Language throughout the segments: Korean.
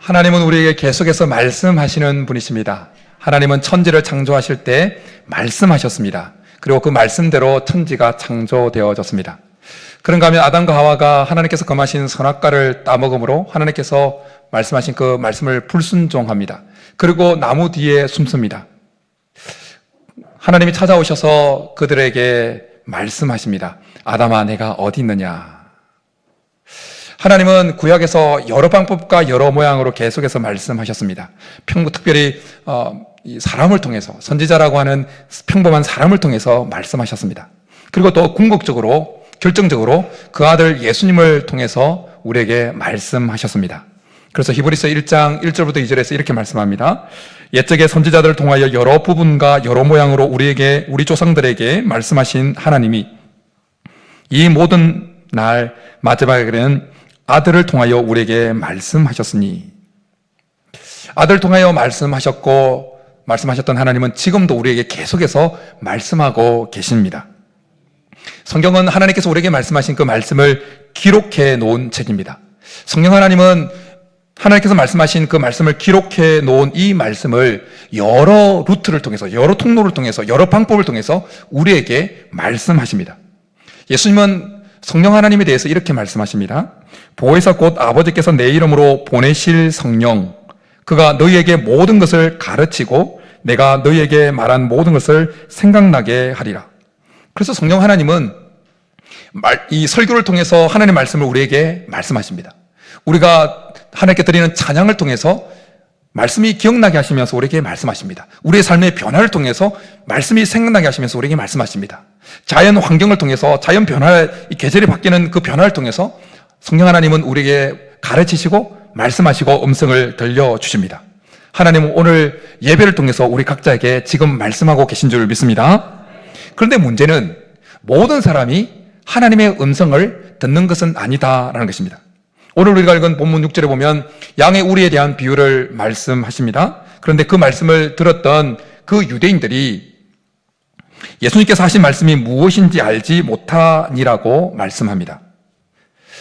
하나님은 우리에게 계속해서 말씀하시는 분이십니다. 하나님은 천지를 창조하실 때 말씀하셨습니다. 그리고 그 말씀대로 천지가 창조되어졌습니다. 그런가 하면 아담과 하와가 하나님께서 금하신 선악과를 따먹음으로 하나님께서 말씀하신 그 말씀을 불순종합니다. 그리고 나무 뒤에 숨습니다. 하나님이 찾아오셔서 그들에게 말씀하십니다. 아담아, 내가 어디 있느냐? 하나님은 구약에서 여러 방법과 여러 모양으로 계속해서 말씀하셨습니다. 특별히 사람을 통해서, 선지자라고 하는 평범한 사람을 통해서 말씀하셨습니다. 그리고 또 궁극적으로, 결정적으로 그 아들 예수님을 통해서 우리에게 말씀하셨습니다. 그래서 히브리서 1장 1절부터 2절에서 이렇게 말씀합니다. 옛적의 선지자들을 통하여 여러 부분과 여러 모양으로 우리 조상들에게 말씀하신 하나님이 이 모든 날 마지막에는 아들을 통하여 우리에게 말씀하셨으니, 아들을 통하여 말씀하셨던 하나님은 지금도 우리에게 계속해서 말씀하고 계십니다. 성경은 하나님께서 우리에게 말씀하신 그 말씀을 기록해 놓은 책입니다. 성령 하나님은 하나님께서 말씀하신 그 말씀을 기록해 놓은 이 말씀을 여러 루트를 통해서, 여러 통로를 통해서, 여러 방법을 통해서 우리에게 말씀하십니다. 예수님은 성령 하나님에 대해서 이렇게 말씀하십니다. 보혜사 곧 아버지께서 내 이름으로 보내실 성령, 그가 너희에게 모든 것을 가르치고 내가 너희에게 말한 모든 것을 생각나게 하리라. 그래서 성령 하나님은 이 설교를 통해서 하나님의 말씀을 우리에게 말씀하십니다. 우리가 하나님께 드리는 찬양을 통해서 말씀이 기억나게 하시면서 우리에게 말씀하십니다. 우리의 삶의 변화를 통해서 말씀이 생각나게 하시면서 우리에게 말씀하십니다. 자연 환경을 통해서 자연 변화, 이 계절이 바뀌는 그 변화를 통해서 성령 하나님은 우리에게 가르치시고 말씀하시고 음성을 들려주십니다. 하나님은 오늘 예배를 통해서 우리 각자에게 지금 말씀하고 계신 줄 믿습니다. 그런데 문제는 모든 사람이 하나님의 음성을 듣는 것은 아니다라는 것입니다. 오늘 우리가 읽은 본문 6절에 보면 양의 우리에 대한 비유를 말씀하십니다. 그런데 그 말씀을 들었던 그 유대인들이 예수님께서 하신 말씀이 무엇인지 알지 못하니라고 말씀합니다.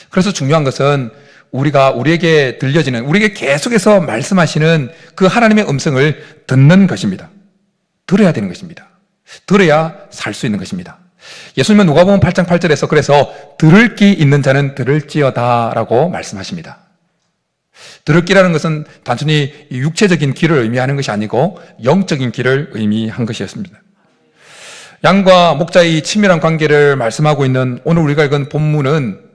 그래서 중요한 것은 우리에게 들려지는, 우리에게 계속해서 말씀하시는 그 하나님의 음성을 듣는 것입니다. 들어야 되는 것입니다. 들어야 살 수 있는 것입니다. 예수님은 누가복음 8장 8절에서 그래서 들을 귀 있는 자는 들을지어다 라고 말씀하십니다. 들을 귀라는 것은 단순히 육체적인 귀를 의미하는 것이 아니고 영적인 귀를 의미한 것이었습니다. 양과 목자의 친밀한 관계를 말씀하고 있는 오늘 우리가 읽은 본문은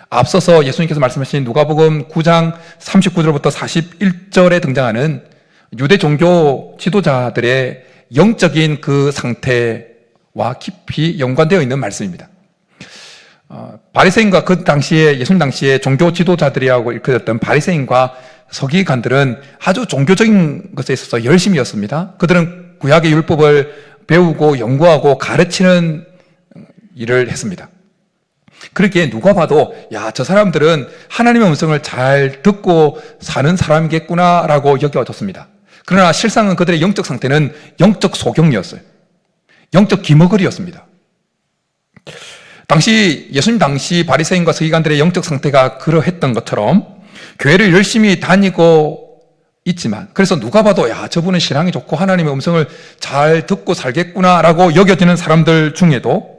앞서서 예수님께서 말씀하신 누가복음 9장 39절부터 41절에 등장하는 유대 종교 지도자들의 영적인 그 상태와 깊이 연관되어 있는 말씀입니다. 바리새인과 그 당시에, 예수님 당시에 종교 지도자들이라고 일컬어졌던 바리새인과 서기관들은 아주 종교적인 것에 있어서 열심이었습니다. 그들은 구약의 율법을 배우고 연구하고 가르치는 일을 했습니다. 그렇게 누가 봐도 저 사람들은 하나님의 음성을 잘 듣고 사는 사람이겠구나라고 여겨졌습니다. 그러나 실상은 그들의 영적 상태는 영적 소경이었어요. 영적 기머거리였습니다. 예수님 당시 바리새인과 서기관들의 영적 상태가 그러했던 것처럼 교회를 열심히 다니고 있지만, 그래서 누가 봐도 저분은 신앙이 좋고 하나님의 음성을 잘 듣고 살겠구나라고 여겨지는 사람들 중에도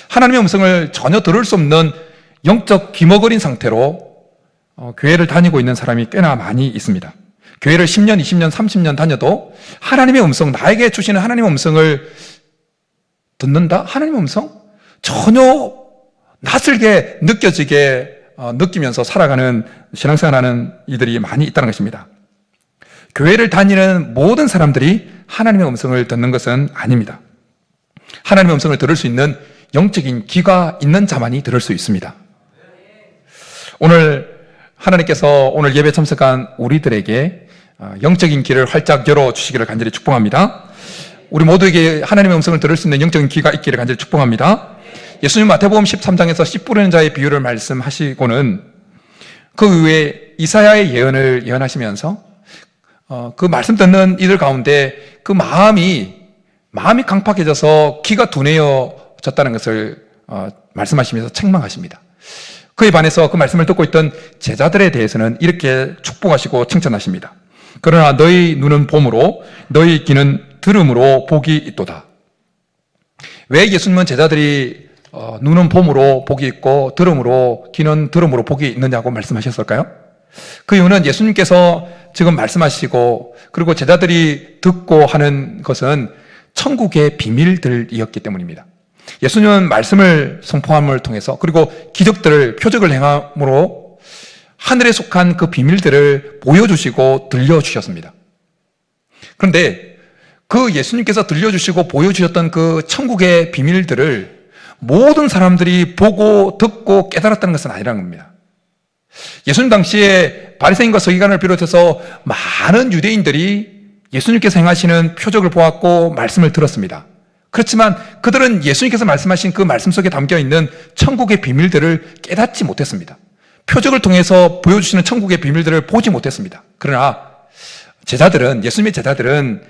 하나님의 음성을 전혀 들을 수 없는 영적 기머거린 상태로 교회를 다니고 있는 사람이 꽤나 많이 있습니다. 교회를 10년, 20년, 30년 다녀도 하나님의 음성, 나에게 주시는 하나님의 음성을 듣는다? 하나님의 음성? 전혀 낯설게 느끼면서 살아가는 신앙생활하는 이들이 많이 있다는 것입니다. 교회를 다니는 모든 사람들이 하나님의 음성을 듣는 것은 아닙니다. 하나님의 음성을 들을 수 있는 영적인 귀가 있는 자만이 들을 수 있습니다. 오늘 하나님께서 오늘 예배 참석한 우리들에게 영적인 귀를 활짝 열어주시기를 간절히 축복합니다. 우리 모두에게 하나님의 음성을 들을 수 있는 영적인 귀가 있기를 간절히 축복합니다. 예수님 마태복음 13장에서 씨 뿌리는 자의 비유를 말씀하시고는 그 이후에 이사야의 예언을 예언하시면서 그 말씀 듣는 이들 가운데 그 마음이 강팍해져서 귀가 둔해졌다는 것을 말씀하시면서 책망하십니다. 그에 반해서 그 말씀을 듣고 있던 제자들에 대해서는 이렇게 축복하시고 칭찬하십니다. 그러나 너희 눈은 봄으로 너희 귀는 들음으로 복이 있도다. 왜 예수님은 제자들이 눈은 봄으로 복이 있고 들음으로 귀는 들음으로 복이 있느냐고 말씀하셨을까요? 그 이유는 예수님께서 지금 말씀하시고 그리고 제자들이 듣고 하는 것은 천국의 비밀들이었기 때문입니다. 예수님은 말씀을 선포함을 통해서 그리고 기적들을 표적을 행함으로 하늘에 속한 그 비밀들을 보여주시고 들려주셨습니다. 그런데 그 예수님께서 들려주시고 보여주셨던 그 천국의 비밀들을 모든 사람들이 보고 듣고 깨달았다는 것은 아니라는 겁니다. 예수님 당시에 바리새인과 서기관을 비롯해서 많은 유대인들이 예수님께서 행하시는 표적을 보았고 말씀을 들었습니다. 그렇지만 그들은 예수님께서 말씀하신 그 말씀 속에 담겨있는 천국의 비밀들을 깨닫지 못했습니다. 표적을 통해서 보여주시는 천국의 비밀들을 보지 못했습니다. 그러나 제자들은, 예수님의 제자들은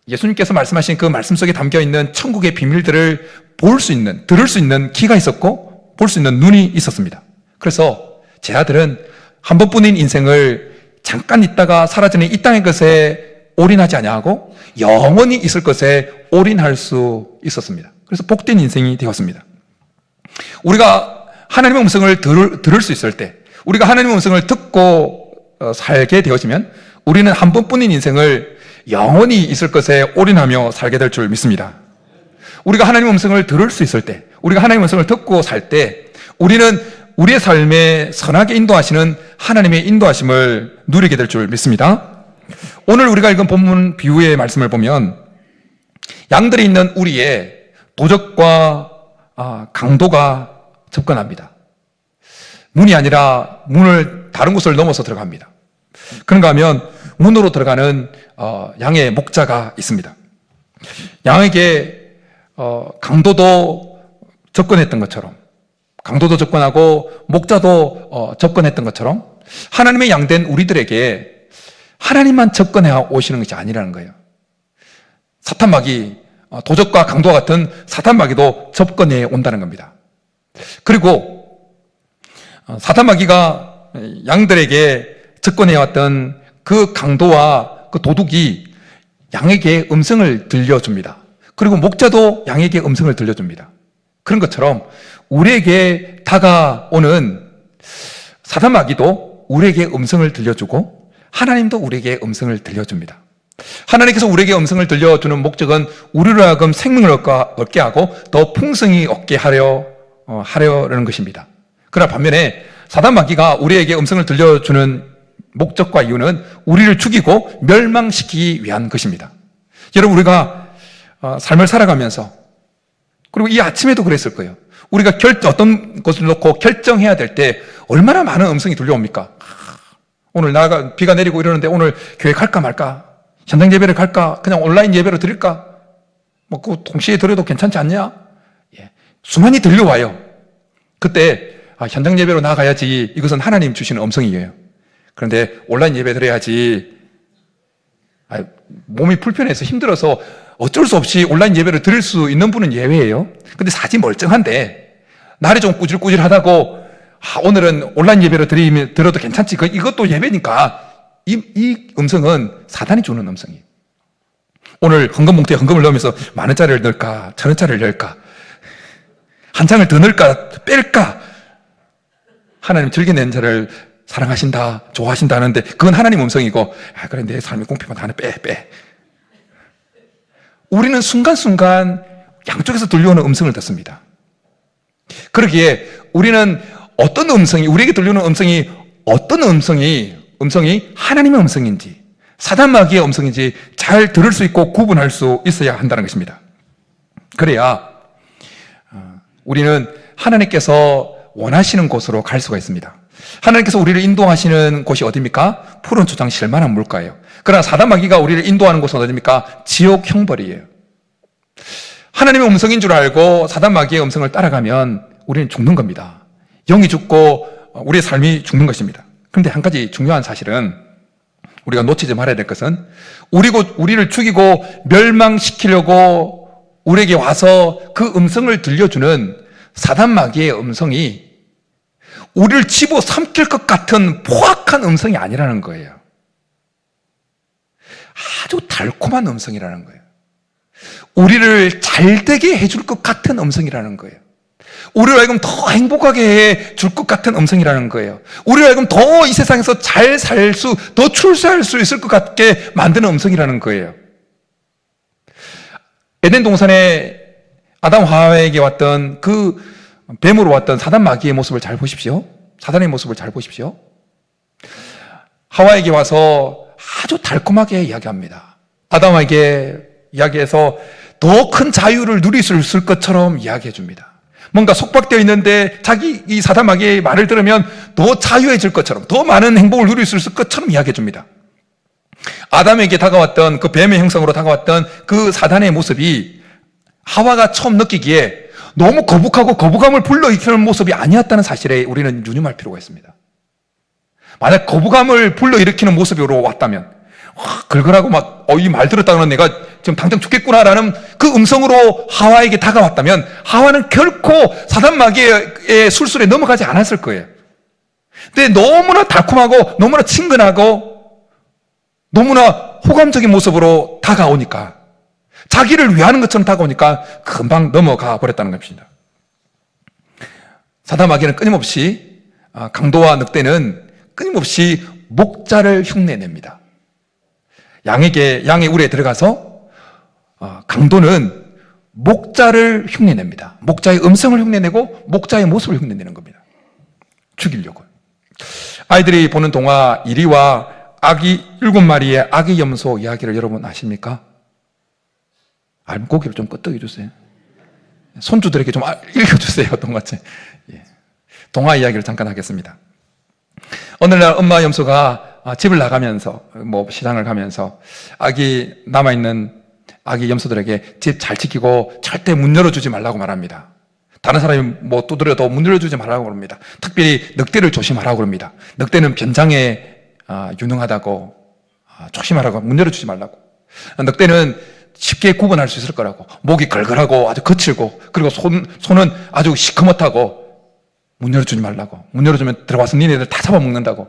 예수님께서 말씀하신 그 말씀 속에 담겨있는 천국의 비밀들을 볼 수 있는, 들을 수 있는 귀가 있었고 볼 수 있는 눈이 있었습니다. 그래서 제자들은 한 번뿐인 인생을 잠깐 있다가 사라지는 이 땅의 것에 올인하지 아니하고 영원히 있을 것에 올인할 수 있었습니다. 그래서 복된 인생이 되었습니다. 우리가 하나님의 음성을 들을 수 있을 때, 우리가 하나님의 음성을 듣고 살게 되어지면 우리는 한 번뿐인 인생을 영원히 있을 것에 올인하며 살게 될 줄 믿습니다. 우리가 하나님의 음성을 들을 수 있을 때, 우리가 하나님의 음성을 듣고 살 때 우리는 우리의 삶에 선하게 인도하시는 하나님의 인도하심을 누리게 될 줄 믿습니다. 오늘 우리가 읽은 본문 비유의 말씀을 보면 양들이 있는 우리의 도적과 강도가 접근합니다. 문이 아니라 문을 다른 곳을 넘어서 들어갑니다. 그런가 하면 문으로 들어가는 양의 목자가 있습니다. 양에게 강도도 접근했던 것처럼, 강도도 접근하고 목자도 접근했던 것처럼 하나님의 양된 우리들에게 하나님만 접근해 오시는 것이 아니라는 거예요. 사탄마귀, 도적과 강도와 같은 사탄마귀도 접근해 온다는 겁니다. 그리고 사탄마귀가 양들에게 접근해 왔던 그 강도와 그 도둑이 양에게 음성을 들려줍니다. 그리고 목자도 양에게 음성을 들려줍니다. 그런 것처럼 우리에게 다가오는 사탄마귀도 우리에게 음성을 들려주고 하나님도 우리에게 음성을 들려줍니다. 하나님께서 우리에게 음성을 들려주는 목적은 우리로 하여금 생명을 얻게 하고 더 풍성히 얻게 하려는 것입니다. 그러나 반면에 사탄마귀가 우리에게 음성을 들려주는 목적과 이유는 우리를 죽이고 멸망시키기 위한 것입니다. 여러분, 우리가 삶을 살아가면서, 그리고 이 아침에도 그랬을 거예요. 우리가 어떤 것을 놓고 결정해야 될 때 얼마나 많은 음성이 들려옵니까? 오늘 비가 내리고 이러는데 오늘 교회 갈까 말까? 현장 예배를 갈까? 그냥 온라인 예배로 드릴까? 그거 동시에 드려도 괜찮지 않냐? 예. 수많이 들려와요. 그때 현장 예배로 나가야지. 이것은 하나님 주시는 음성이에요. 그런데 온라인 예배 드려야지. 몸이 불편해서 힘들어서 어쩔 수 없이 온라인 예배를 드릴 수 있는 분은 예외예요. 근데 사지 멀쩡한데 날이 좀 꾸질꾸질하다고 오늘은 온라인 예배로 들어도 괜찮지. 이것도 예배니까. 이 음성은 사단이 주는 음성이에요. 오늘 헌금 봉투에 헌금을 넣으면서 10,000원짜리를 넣을까? 1,000원짜리를 넣을까? 한 장을 더 넣을까? 뺄까? 하나님 즐겨낸 자를 사랑하신다, 좋아하신다 하는데 그건 하나님 음성이고, 그래, 내 삶이 공평하다 하나 빼. 우리는 순간순간 양쪽에서 들려오는 음성을 듣습니다. 그러기에 우리는 우리에게 들려오는 음성이 어떤 음성이 하나님의 음성인지 사단마귀의 음성인지 잘 들을 수 있고 구분할 수 있어야 한다는 것입니다. 그래야 우리는 하나님께서 원하시는 곳으로 갈 수가 있습니다. 하나님께서 우리를 인도하시는 곳이 어디입니까? 푸른 초장 실만한 물가예요. 그러나 사단마귀가 우리를 인도하는 곳은 어디입니까? 지옥 형벌이에요. 하나님의 음성인 줄 알고 사단마귀의 음성을 따라가면 우리는 죽는 겁니다. 영이 죽고 우리의 삶이 죽는 것입니다. 그런데 한 가지 중요한 사실은 우리가 놓치지 말아야 될 것은 우리를 죽이고 멸망시키려고 우리에게 와서 그 음성을 들려주는 사단마귀의 음성이 우리를 집어삼킬 것 같은 포악한 음성이 아니라는 거예요. 아주 달콤한 음성이라는 거예요. 우리를 잘되게 해줄 것 같은 음성이라는 거예요. 우리를 하여금 더 행복하게 해줄 것 같은 음성이라는 거예요. 우리를 하여금 더 이 세상에서 잘 살 수, 더 출세할 수 있을 것 같게 만드는 음성이라는 거예요. 에덴 동산에 아담 하와에게 왔던 그 뱀으로 왔던 사단 마귀의 모습을 잘 보십시오. 사단의 모습을 잘 보십시오. 하와에게 와서 아주 달콤하게 이야기합니다. 아담에게 이야기해서 더 큰 자유를 누릴 수 있을 것처럼 이야기해 줍니다. 뭔가 속박되어 있는데 자기 이 사단 마귀의 말을 들으면 더 자유해질 것처럼, 더 많은 행복을 누릴 수 있을 것처럼 이야기해 줍니다. 아담에게 다가왔던 그 뱀의 형성으로 다가왔던 그 사단의 모습이 하와가 처음 느끼기에 너무 거북하고 거부감을 불러일으키는 모습이 아니었다는 사실에 우리는 유념할 필요가 있습니다. 만약 거부감을 불러일으키는 모습으로 왔다면, 걸걸하고 막, 이 말 들었다고는 내가 지금 당장 죽겠구나라는 그 음성으로 하와에게 다가왔다면, 하와는 결코 사단 마귀의 술술에 넘어가지 않았을 거예요. 근데 너무나 달콤하고, 너무나 친근하고, 너무나 호감적인 모습으로 다가오니까, 자기를 위하는 것처럼 다가오니까 금방 넘어가 버렸다는 것입니다. 사단 마귀는 끊임없이, 강도와 늑대는 끊임없이 목자를 흉내냅니다. 양의 우리에 들어가서 강도는 목자를 흉내냅니다. 목자의 음성을 흉내내고 목자의 모습을 흉내내는 겁니다. 죽이려고. 아이들이 보는 동화 이리와 아기 7마리의 아기 염소 이야기를 여러분 아십니까? 알면 고개를 좀 끄덕여 주세요. 손주들에게 좀 읽어주세요. 동화책. 예. 동화 이야기를 잠깐 하겠습니다. 어느 날 엄마 염소가 집을 나가면서 시장을 가면서 남아있는 아기 염소들에게 집 잘 지키고 절대 문 열어주지 말라고 말합니다. 다른 사람이 두드려도 문 열어주지 말라고 그럽니다. 특별히 늑대를 조심하라고 그럽니다. 늑대는 변장에 유능하다고 조심하라고, 문 열어주지 말라고. 늑대는 쉽게 구분할 수 있을 거라고, 목이 걸걸하고 아주 거칠고, 그리고 손은 아주 시커멓다고, 문 열어주지 말라고. 문 열어주면 들어와서 니네들 다 잡아먹는다고.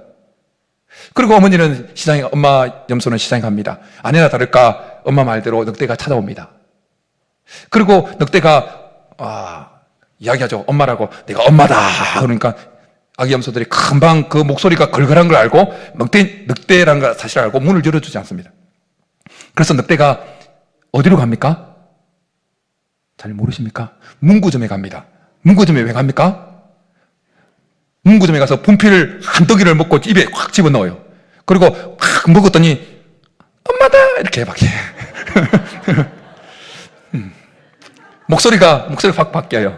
그리고 엄마 염소는 시장에 갑니다. 아니나 다를까 엄마 말대로 늑대가 찾아옵니다. 그리고 늑대가 이야기하죠. 엄마라고. 내가 엄마다. 그러니까 아기 염소들이 금방 그 목소리가 걸걸한 걸 알고 늑대라는 걸 사실 알고 문을 열어주지 않습니다. 그래서 늑대가 어디로 갑니까? 잘 모르십니까? 문구점에 갑니다. 문구점에 왜 갑니까? 문구점에 가서 분필 한 덩이를 먹고 입에 확 집어넣어요. 그리고 확 먹었더니 엄마다 이렇게 막 해. 목소리가 확 바뀌어요.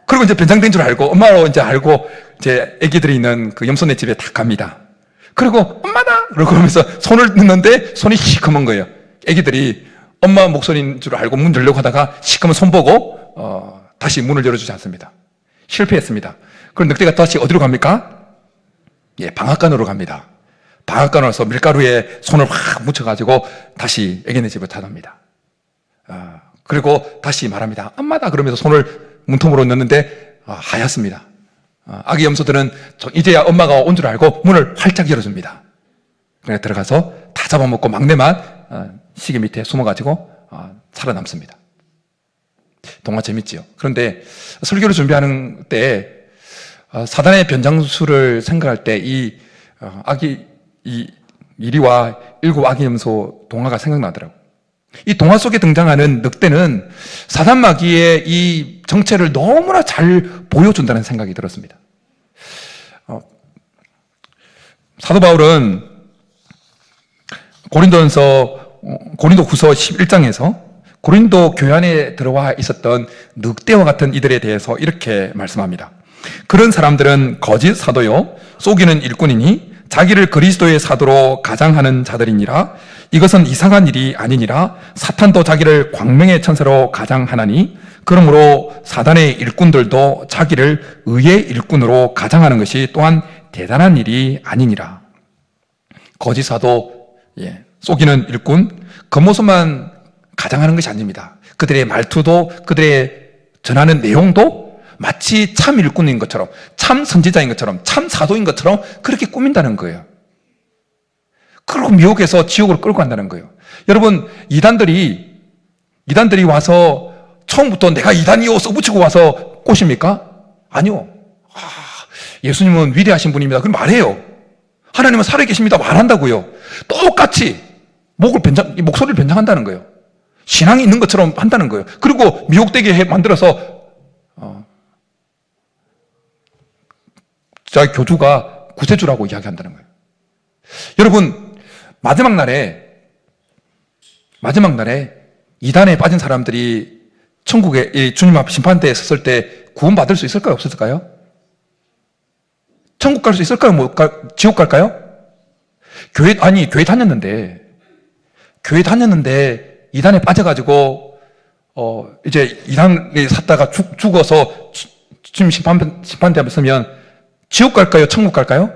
그리고 이제 변장된 줄 알고 엄마로 이제 알고 이제 애기들이 있는 그 염소네 집에 딱 갑니다. 그리고 엄마다 그러면서 손을 넣는데 손이 시커먼 거예요. 애기들이 엄마 목소리인 줄 알고 문 열려고 하다가 시커먼 손 보고 다시 문을 열어주지 않습니다. 실패했습니다. 그럼 늑대가 다시 어디로 갑니까? 예, 방앗간으로 갑니다. 방앗간으로 와서 밀가루에 손을 확 묻혀가지고 다시 애기네 집을 찾아옵니다. 그리고 다시 말합니다. 엄마다 그러면서 손을 문통으로 넣는데 하얗습니다. 아기 염소들은 이제야 엄마가 온 줄 알고 문을 활짝 열어줍니다. 그래 들어가서 다 잡아먹고 막내만 시계 밑에 숨어가지고 살아남습니다. 동화 재밌지요? 그런데 설교를 준비하는 때 사단의 변장수를 생각할 때 이리와 7 아기 염소 동화가 생각나더라고요. 이 동화 속에 등장하는 늑대는 사단 마귀의 이 정체를 너무나 잘 보여준다는 생각이 들었습니다. 사도 바울은 고린도후서 11장에서 고린도 교회 안에 들어와 있었던 늑대와 같은 이들에 대해서 이렇게 말씀합니다. 그런 사람들은 거짓 사도요 속이는 일꾼이니 자기를 그리스도의 사도로 가장하는 자들이니라. 이것은 이상한 일이 아니니라. 사탄도 자기를 광명의 천사로 가장하나니 그러므로 사단의 일꾼들도 자기를 의의 일꾼으로 가장하는 것이 또한 대단한 일이 아니니라. 거짓 사도, 속이는 일꾼, 겉모습만 가장하는 것이 아닙니다. 그들의 말투도, 그들의 전하는 내용도 마치 참 일꾼인 것처럼, 참 선지자인 것처럼, 참 사도인 것처럼 그렇게 꾸민다는 거예요. 그리고 미혹해서 지옥으로 끌고 간다는 거예요. 여러분, 이단들이 와서 처음부터 내가 이단이요 써붙이고 와서 꼬십니까? 아니요. 예수님은 위대하신 분입니다. 그럼 말해요. 하나님은 살아계십니다. 말한다고요. 똑같이 목소리를 변장한다는 거예요. 신앙이 있는 것처럼 한다는 거예요. 그리고 미혹되게 만들어서 자기 교주가 구세주라고 이야기한다는 거예요. 여러분, 마지막 날에 이단에 빠진 사람들이 천국에 주님 앞 심판대에 섰을 때 구원받을 수 있을까요? 없을까요? 천국 갈 수 있을까요? 지옥 갈까요? 교회 다녔는데 이단에 빠져가지고 이제 이단에 샀다가 죽어서 주님 심판대 앞에 서면 지옥 갈까요? 천국 갈까요?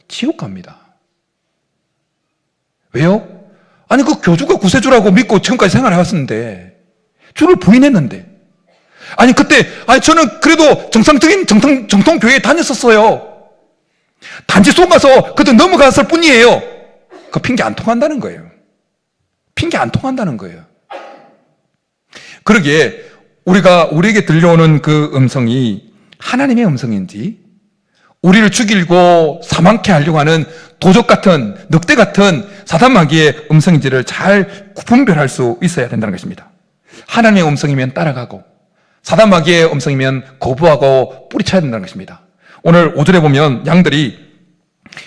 지옥 갑니다. 왜요? 아니, 그 교주가 구세주라고 믿고 지금까지 생활해왔었는데, 주를 부인했는데, 그때, 저는 그래도 정통 교회에 다녔었어요. 단지 속아서 그때 넘어갔을 뿐이에요. 그 핑계 안 통한다는 거예요. 핑계 안 통한다는 거예요. 그러기에 우리에게 들려오는 그 음성이 하나님의 음성인지, 우리를 죽이고 사망케 하려고 하는 도적 같은, 늑대 같은 사단 마귀의 음성인지를 잘 분별할 수 있어야 된다는 것입니다. 하나님의 음성이면 따라가고, 사단 마귀의 음성이면 거부하고 뿌리쳐야 된다는 것입니다. 오늘 5절에 보면 양들이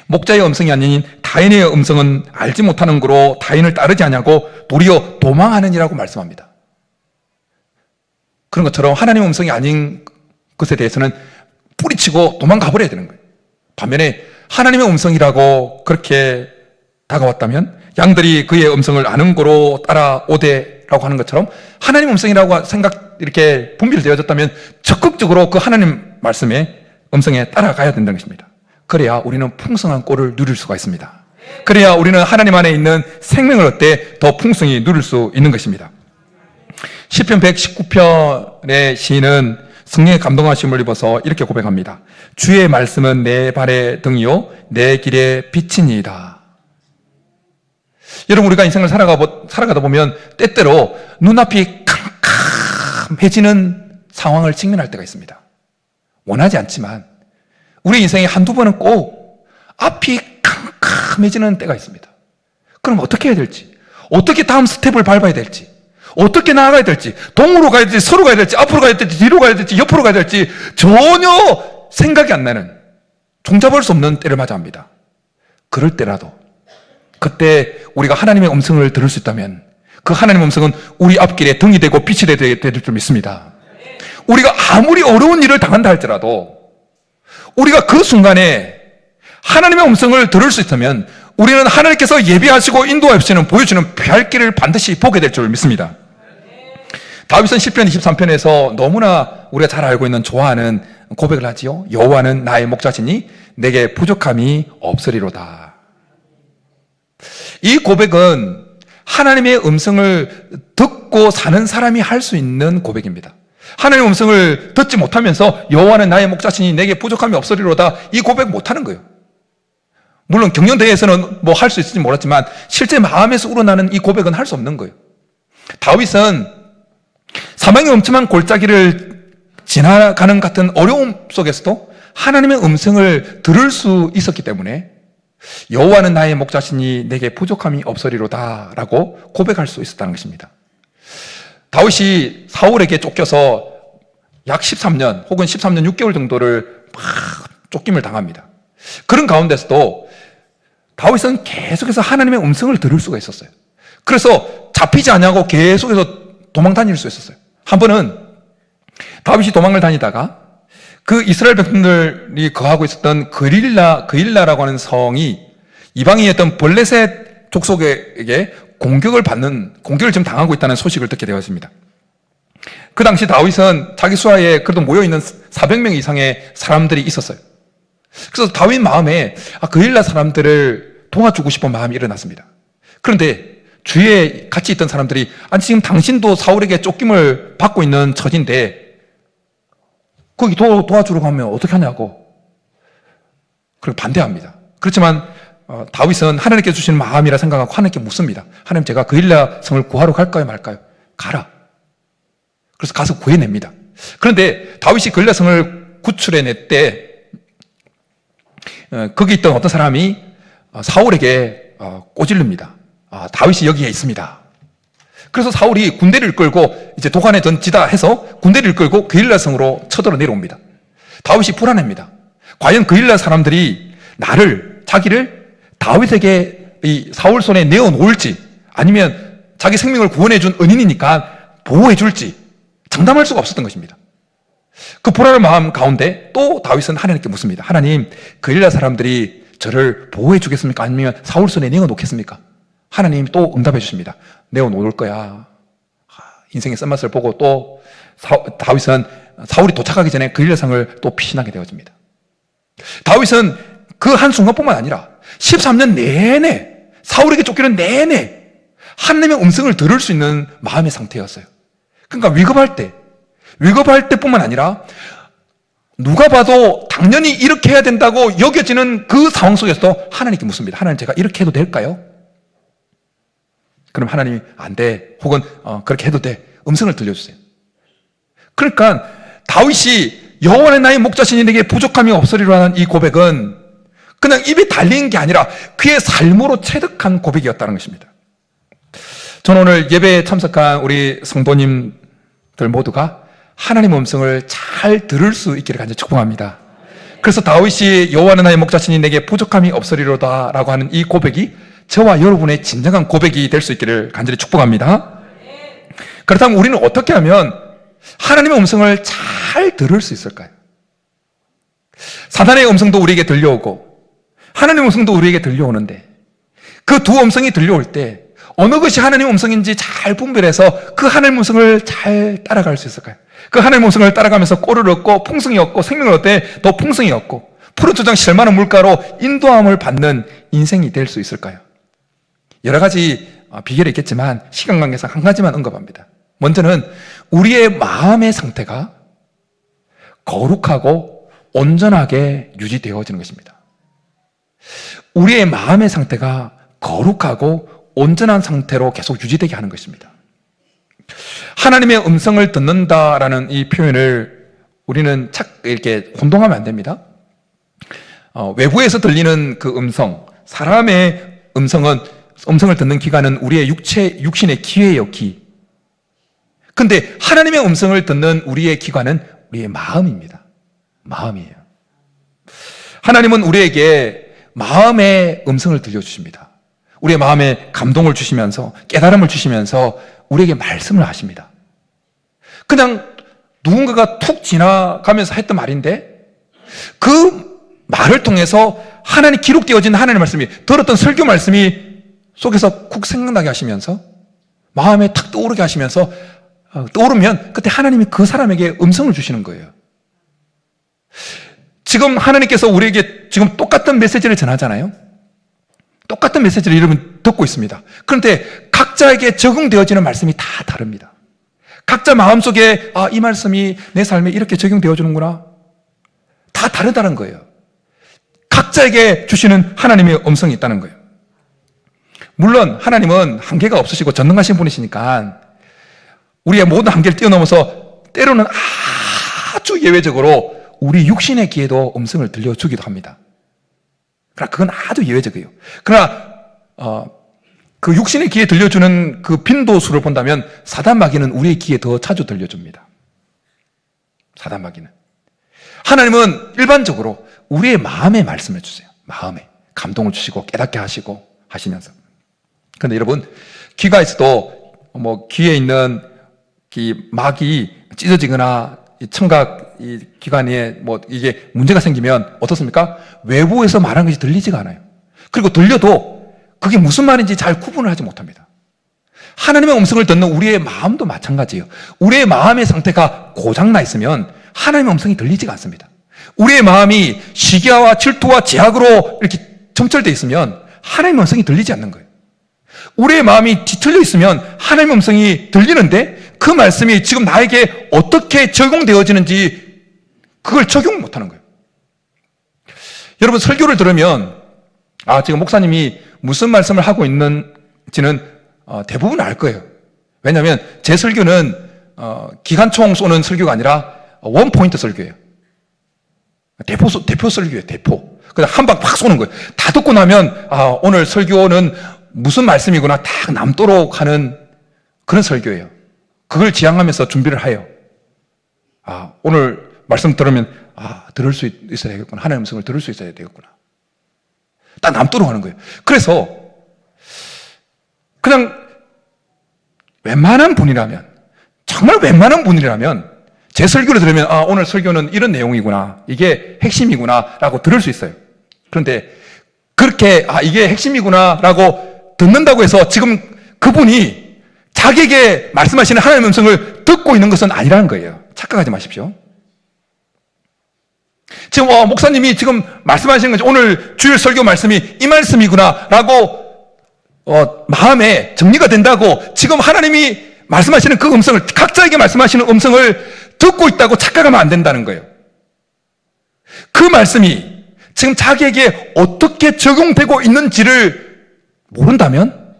목자의 음성이 아닌 타인의 음성은 알지 못하는 거로 타인을 따르지 않냐고 도리어 도망하느니라고 말씀합니다. 그런 것처럼 하나님의 음성이 아닌 것에 대해서는 뿌리치고 도망가 버려야 되는 거예요. 반면에 하나님의 음성이라고 그렇게 다가왔다면 양들이 그의 음성을 아는 거로 따라오되라고 하는 것처럼 하나님의 음성이라고 이렇게 분별되어졌다면 적극적으로 그 하나님 말씀의 음성에 따라가야 된다는 것입니다. 그래야 우리는 풍성한 꼴을 누릴 수가 있습니다. 그래야 우리는 하나님 안에 있는 생명을 얻되 더 풍성히 누릴 수 있는 것입니다. 시편 119편의 시인은 성령의 감동하심을 입어서 이렇게 고백합니다. 주의 말씀은 내 발의 등이요 내 길의 빛이니이다. 여러분, 우리가 인생을 살아가다 보면 때때로 눈앞이 캄캄해지는 상황을 직면할 때가 있습니다. 원하지 않지만 우리 인생에 한두 번은 꼭 앞이 캄캄해지는 때가 있습니다. 그럼 어떻게 해야 될지, 어떻게 다음 스텝을 밟아야 될지, 어떻게 나아가야 될지, 동으로 가야 될지, 서로 가야 될지, 앞으로 가야 될지, 뒤로 가야 될지, 옆으로 가야 될지 전혀 생각이 안 나는, 종잡을 수 없는 때를 맞이합니다. 그럴 때라도 그때 우리가 하나님의 음성을 들을 수 있다면 그 하나님의 음성은 우리 앞길에 등이 되고 빛이 될 줄 믿습니다. 우리가 아무리 어려운 일을 당한다 할지라도 우리가 그 순간에 하나님의 음성을 들을 수 있다면 우리는 하나님께서 예비하시고 인도하시는 보여주는 피할 길을 반드시 보게 될 줄 믿습니다. 다윗은 시편 23편에서 너무나 우리가 잘 알고 있는 좋아하는 고백을 하지요. 여호와는 나의 목자시니 내게 부족함이 없으리로다. 이 고백은 하나님의 음성을 듣고 사는 사람이 할 수 있는 고백입니다. 하나님의 음성을 듣지 못하면서 여호와는 나의 목자시니 내게 부족함이 없으리로다, 이 고백 못하는 거예요. 물론 경영대회에서는 뭐 할 수 있을지 몰랐지만 실제 마음에서 우러나는 이 고백은 할 수 없는 거예요. 다윗은 사망의 엄청난 골짜기를 지나가는 같은 어려움 속에서도 하나님의 음성을 들을 수 있었기 때문에 여호와는 나의 목자시니 내게 부족함이 없으리로다 라고 고백할 수 있었다는 것입니다. 다윗이 사울에게 쫓겨서 약 13년 혹은 13년 6개월 정도를 막 쫓김을 당합니다. 그런 가운데서도 다윗은 계속해서 하나님의 음성을 들을 수가 있었어요. 그래서 잡히지 않냐고 계속해서 도망 다닐 수 있었어요. 한 번은 다윗이 도망을 다니다가 그 이스라엘 백성들이 거하고 있었던 그일라라고 하는 성이 이방인이었던 블레셋 족속에게 공격을 지금 당하고 있다는 소식을 듣게 되었습니다. 그 당시 다윗은 자기 수하에 그래도 모여있는 400명 이상의 사람들이 있었어요. 그래서 다윗 마음에 그일라 사람들을 도와주고 싶은 마음이 일어났습니다. 그런데 주위에 같이 있던 사람들이 지금 당신도 사울에게 쫓김을 받고 있는 처지인데 거기 도와주러 가면 어떻게 하냐고. 그리고 반대합니다. 그렇지만 다윗은 하나님께 주시는 마음이라 생각하고 하나님께 묻습니다. 하나님, 제가 그일라 성을 구하러 갈까요 말까요? 가라. 그래서 가서 구해냅니다. 그런데 다윗이 그일라 성을 구출해낼 때 거기 있던 어떤 사람이 사울에게 꼬질릅니다. 다윗이 여기에 있습니다. 그래서 사울이 군대를 끌고 이제 도관에 던지다 해서 군대를 끌고 그일라 성으로 쳐들어 내려옵니다. 다윗이 불안합니다. 과연 그일라 사람들이 자기를 다윗에게 이 사울 손에 내어놓을지, 아니면 자기 생명을 구원해준 은인이니까 보호해줄지 장담할 수가 없었던 것입니다. 그 불안한 마음 가운데 또 다윗은 하나님께 묻습니다. 하나님, 그일라 사람들이 저를 보호해주겠습니까? 아니면 사울 손에 내어놓겠습니까? 하나님 또 응답해 주십니다. 내어놓을 거야. 인생의 쓴맛을 보고 또 다윗은 사울이 도착하기 전에 그일라 성을 또 피신하게 되어집니다. 다윗은 그 한순간뿐만 아니라 13년 내내, 사울에게 쫓기는 내내 하나님의 음성을 들을 수 있는 마음의 상태였어요. 그러니까 위급할 때뿐만 아니라 누가 봐도 당연히 이렇게 해야 된다고 여겨지는 그 상황 속에서도 하나님께 묻습니다. 하나님, 제가 이렇게 해도 될까요? 그럼 하나님이 안 돼, 혹은 그렇게 해도 돼, 음성을 들려주세요. 그러니까 다윗이 여호와는 나의 목자시니 내게 부족함이 없으리라는 이 고백은 그냥 입에 달린 게 아니라 그의 삶으로 체득한 고백이었다는 것입니다. 저는 오늘 예배에 참석한 우리 성도님들 모두가 하나님의 음성을 잘 들을 수 있기를 간절히 축복합니다. 그래서 다윗이 여호와는 나의 목자시니 내게 부족함이 없으리로다 라고 하는 이 고백이 저와 여러분의 진정한 고백이 될 수 있기를 간절히 축복합니다. 그렇다면 우리는 어떻게 하면 하나님의 음성을 잘 들을 수 있을까요? 사단의 음성도 우리에게 들려오고 하나님의 음성도 우리에게 들려오는데, 그 두 음성이 들려올 때 어느 것이 하나님의 음성인지 잘 분별해서 그 하나님의 음성을 잘 따라갈 수 있을까요? 그 하나님의 음성을 따라가면서 꼴을 얻고 풍성이 얻고 생명을 얻되 더 풍성이 얻고 푸른 초장 실만한 물가로 인도함을 받는 인생이 될 수 있을까요? 여러 가지 비결이 있겠지만 시간 관계상 한 가지만 언급합니다. 먼저는 우리의 마음의 상태가 거룩하고 온전하게 유지되어지는 것입니다. 우리의 마음의 상태가 거룩하고 온전한 상태로 계속 유지되게 하는 것입니다. 하나님의 음성을 듣는다라는 이 표현을 우리는 이렇게 혼동하면 안 됩니다. 외부에서 들리는 그 음성, 사람의 음성을 듣는 기관은 우리의 육신의 귀예요, 귀. 근데 하나님의 음성을 듣는 우리의 기관은 우리의 마음입니다. 마음이에요. 하나님은 우리에게 마음의 음성을 들려주십니다. 우리의 마음에 감동을 주시면서 깨달음을 주시면서 우리에게 말씀을 하십니다. 그냥 누군가가 툭 지나가면서 했던 말인데 그 말을 통해서 하나님 기록되어진 하나님의 말씀이, 들었던 설교 말씀이 속에서 쿡 생각나게 하시면서 마음에 탁 떠오르게 하시면서 떠오르면 그때 하나님이 그 사람에게 음성을 주시는 거예요. 지금 하나님께서 우리에게 지금 똑같은 메시지를 전하잖아요. 똑같은 메시지를 여러분 듣고 있습니다. 그런데 각자에게 적용되어지는 말씀이 다 다릅니다. 각자 마음속에 이 말씀이 내 삶에 이렇게 적용되어지는구나, 다 다르다는 거예요. 각자에게 주시는 하나님의 음성이 있다는 거예요. 물론 하나님은 한계가 없으시고 전능하신 분이시니까 우리의 모든 한계를 뛰어넘어서 때로는 아주 예외적으로 우리 육신의 귀에도 음성을 들려주기도 합니다. 그러나 그건 아주 예외적이에요. 그러나 그 육신의 귀에 들려주는 그 빈도수를 본다면 사단마귀는 우리의 귀에 더 자주 들려줍니다. 사단마귀는. 하나님은 일반적으로 우리의 마음에 말씀을 주세요. 마음에 감동을 주시고 깨닫게 하시고 하시면서. 그런데 여러분, 귀가 있어도 귀에 있는 막이 찢어지거나 청각 기관에 이게 문제가 생기면 어떻습니까? 외부에서 말하는 것이 들리지가 않아요. 그리고 들려도 그게 무슨 말인지 잘 구분을 하지 못합니다. 하나님의 음성을 듣는 우리의 마음도 마찬가지예요. 우리의 마음의 상태가 고장나 있으면 하나님의 음성이 들리지가 않습니다. 우리의 마음이 시기와 질투와 제약으로 이렇게 점철되어 있으면 하나님의 음성이 들리지 않는 거예요. 우리의 마음이 뒤틀려 있으면 하나님의 음성이 들리는데 그 말씀이 지금 나에게 어떻게 적용되어지는지 그걸 적용 못하는 거예요. 여러분, 설교를 들으면 지금 목사님이 무슨 말씀을 하고 있는지는 대부분 알 거예요. 왜냐하면 제 설교는 기관총 쏘는 설교가 아니라 원포인트 설교예요. 대포 설교예요. 대포. 그냥 한 방 팍 쏘는 거예요. 다 듣고 나면 오늘 설교는 무슨 말씀이구나 딱 남도록 하는 그런 설교예요. 그걸 지향하면서 준비를 해요. 오늘 말씀 들으면 들을 수 있어야 되겠구나. 하나님의 음성을 들을 수 있어야 되겠구나. 딱 남도록 하는 거예요. 그래서 그냥 웬만한 분이라면, 정말 웬만한 분이라면 제 설교를 들으면 오늘 설교는 이런 내용이구나, 이게 핵심이구나 라고 들을 수 있어요. 그런데 그렇게 이게 핵심이구나 라고 듣는다고 해서 지금 그분이 자기에게 말씀하시는 하나님의 음성을 듣고 있는 것은 아니라는 거예요. 착각하지 마십시오. 지금 목사님이 지금 말씀하시는 것이 오늘 주일 설교 말씀이 이 말씀이구나 라고 마음에 정리가 된다고 지금 하나님이 말씀하시는 그 음성을, 각자에게 말씀하시는 음성을 듣고 있다고 착각하면 안 된다는 거예요. 그 말씀이 지금 자기에게 어떻게 적용되고 있는지를 모른다면,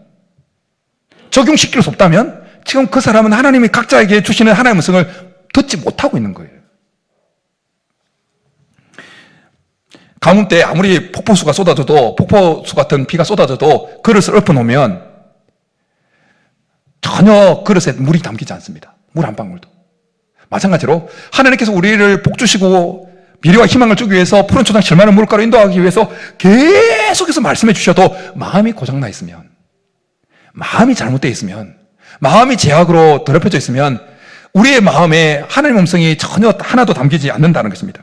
적용시킬 수 없다면 지금 그 사람은 하나님이 각자에게 주시는 하나님의 음성을 듣지 못하고 있는 거예요. 가뭄 때 아무리 폭포수 같은 비가 쏟아져도 그릇을 엎어놓으면 전혀 그릇에 물이 담기지 않습니다. 물 한 방울도. 마찬가지로 하나님께서 우리를 복주시고 미래와 희망을 주기 위해서 푸른 초장 실만한 물가로 인도하기 위해서 계속해서 말씀해 주셔도 마음이 고장나 있으면, 마음이 잘못되어 있으면, 마음이 제약으로 더럽혀져 있으면 우리의 마음에 하나님의 음성이 전혀 하나도 담기지 않는다는 것입니다.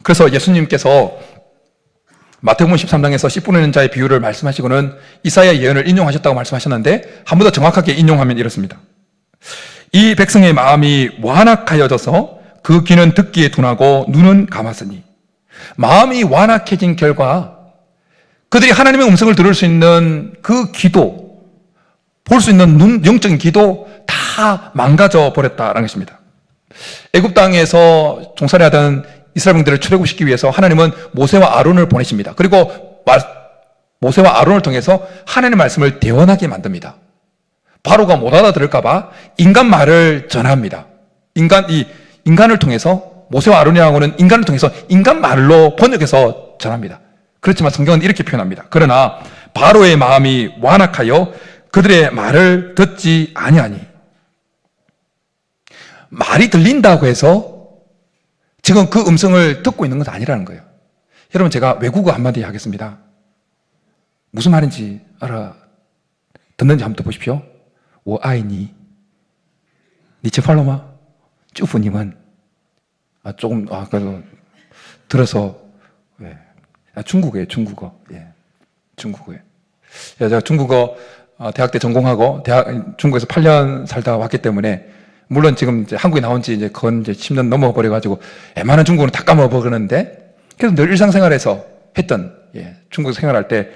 그래서 예수님께서 마태복음 13장에서 씨 뿌리는 자의 비유를 말씀하시고는 이사야 예언을 인용하셨다고 말씀하셨는데, 한 번 더 정확하게 인용하면 이렇습니다. 이 백성의 마음이 완악하여져서 그 귀는 듣기에 둔하고 눈은 감았으니, 마음이 완악해진 결과 그들이 하나님의 음성을 들을 수 있는 그 귀도, 볼 수 있는 눈, 영적인 귀도 다 망가져 버렸다는 것입니다. 애굽 땅에서 종살이 하던 이스라엘 백성들을 출애굽시키기 위해서 하나님은 모세와 아론을 보내십니다. 그리고 모세와 아론을 통해서 하나님의 말씀을 대언하게 만듭니다. 바로가 못 알아들을까봐 인간 말을 전합니다. 인간을 통해서, 모세와 아론이라고는 인간을 통해서 인간 말로 번역해서 전합니다. 그렇지만 성경은 이렇게 표현합니다. 그러나 바로의 마음이 완악하여 그들의 말을 듣지 아니하니. 말이 들린다고 해서 지금 그 음성을 듣고 있는 것은 아니라는 거예요. 여러분, 제가 외국어 한마디 하겠습니다. 무슨 말인지 듣는지 한번 보십시오. 我爱你 니체 팔로마 쭈프님은 조금 그래도 들어서 중국어예요. 중국어. 중국어예요. 제가 중국어 대학 때 전공하고 중국에서 8년 살다가 왔기 때문에, 물론 지금 이제 한국에 나온 지 이제 건 10년 넘어버려가지고 웬만한 중국어는 다 까먹어버리는데, 그래서 늘 일상생활에서 했던, 중국에서 생활할 때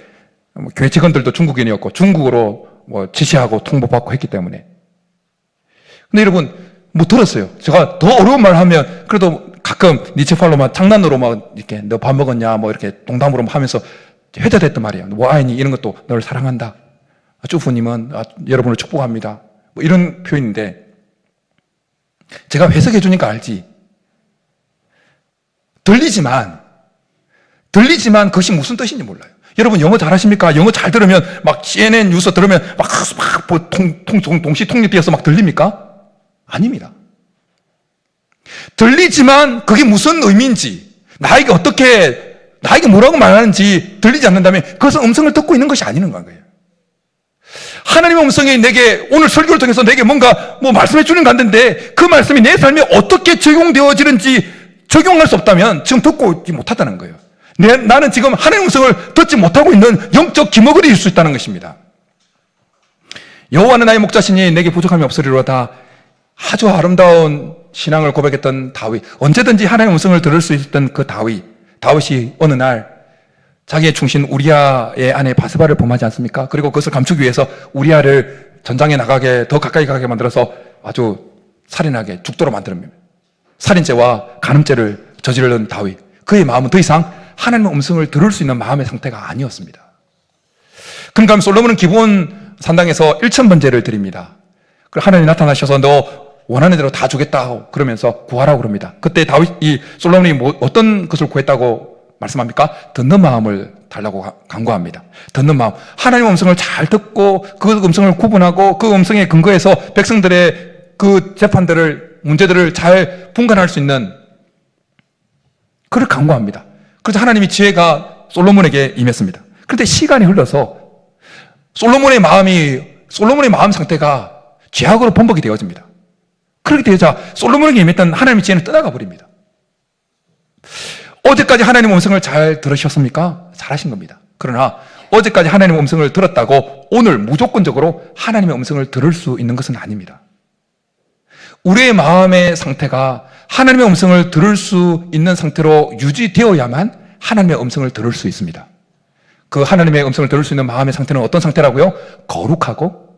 교회 직원들도 중국인이었고 중국어로 지시하고 통보받고 했기 때문에. 근데 여러분, 들었어요. 제가 더 어려운 말 하면 그래도 가끔 니체 팔로만 장난으로 이렇게 너 밥 먹었냐 이렇게 농담으로 하면서 회자됐단 말이에요. 아이니 이런 것도 너를 사랑한다. 주부님은 여러분을 축복합니다. 이런 표현인데, 제가 해석해 주니까 알지. 들리지만 그것이 무슨 뜻인지 몰라요. 여러분 영어 잘하십니까? 영어 잘 들으면 CNN 뉴스 들으면 동시 통역되어서 들립니까? 아닙니다. 들리지만 그게 무슨 의미인지, 나에게 뭐라고 말하는지 들리지 않는다면 그것은 음성을 듣고 있는 것이 아니는 거예요. 하나님의 음성이 내게 오늘 설교를 통해서 내게 뭔가 말씀해 주는 건데, 그 말씀이 내 삶에 어떻게 적용되어지는지 적용할 수 없다면 지금 듣고 있지 못하다는 거예요. 나는 지금 하나님의 음성을 듣지 못하고 있는 영적 기머거리일 수 있다는 것입니다. 여호와는 나의 목자시니 내게 부족함이 없으리로다. 아주 아름다운 신앙을 고백했던 다윗, 언제든지 하나님의 음성을 들을 수 있었던 그 다윗이 어느 날 자기의 충신 우리아의 아내 바스바를 범하지 않습니까? 그리고 그것을 감추기 위해서 우리아를 전장에 나가게, 더 가까이 가게 만들어서 아주 살인하게 죽도록 만듭니다. 살인죄와 간음죄를 저지른 다윗, 그의 마음은 더 이상 하나님의 음성을 들을 수 있는 마음의 상태가 아니었습니다. 그러니까 솔로몬은 기본 산당에서 1000번제를 드립니다. 하나님이 나타나셔서 너 원하는 대로 다 주겠다 그러면서 구하라고 그럽니다. 그때 솔로몬이 어떤 것을 구했다고 말씀합니까? 듣는 마음을 달라고 간구합니다. 듣는 마음. 하나님의 음성을 잘 듣고 그 음성을 구분하고 그 음성에 근거해서 백성들의 그 재판들을, 문제들을 잘 분간할 수 있는, 그를 간구합니다. 그래서 하나님이 지혜가 솔로몬에게 임했습니다. 그런데 시간이 흘러서 솔로몬의 마음 상태가 죄악으로 번복이 되어집니다. 그렇게 되자 솔로몬에게 임했던 하나님의 지혜는 떠나가 버립니다. 어제까지 하나님의 음성을 잘 들으셨습니까? 잘하신 겁니다. 그러나 어제까지 하나님의 음성을 들었다고 오늘 무조건적으로 하나님의 음성을 들을 수 있는 것은 아닙니다. 우리의 마음의 상태가 하나님의 음성을 들을 수 있는 상태로 유지되어야만 하나님의 음성을 들을 수 있습니다. 그 하나님의 음성을 들을 수 있는 마음의 상태는 어떤 상태라고요? 거룩하고